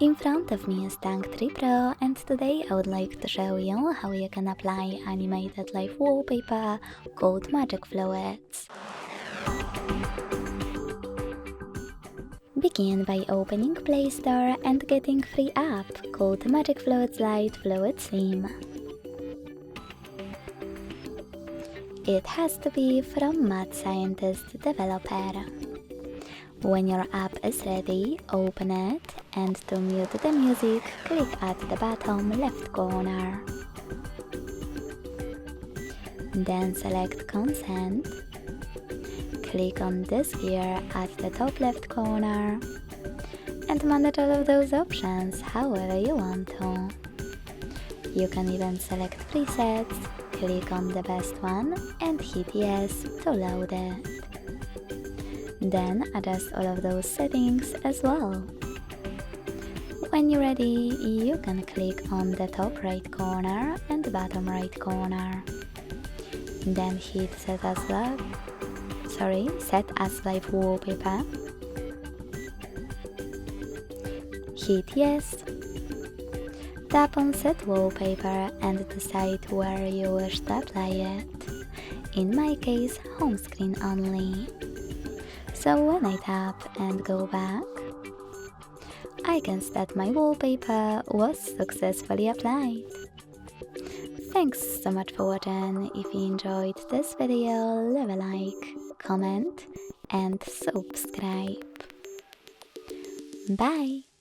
In front of me is Tank 3 Pro, and today I would like to show you how you can apply animated live wallpaper called Magic Fluids. Begin by opening Play Store and getting free app called Magic Fluids Light Fluid Theme. It has to be from Mad Scientist developer. When your app is ready, open it, and to mute the music, click at the bottom left corner. Then select Consent. Click on this gear at the top left corner and manage all of those options however you want to. You can even select presets, click on the best one and hit yes to load it. Then adjust all of those settings as well. When you're ready, you can click on the top right corner and the bottom right corner. Then hit set as live wallpaper. Hit yes. Tap on set wallpaper and decide where you wish to apply it. In my case, home screen only. So when I tap and go back, I can see that my wallpaper was successfully applied. Thanks so much for watching. If you enjoyed this video, leave a like, comment and subscribe. Bye!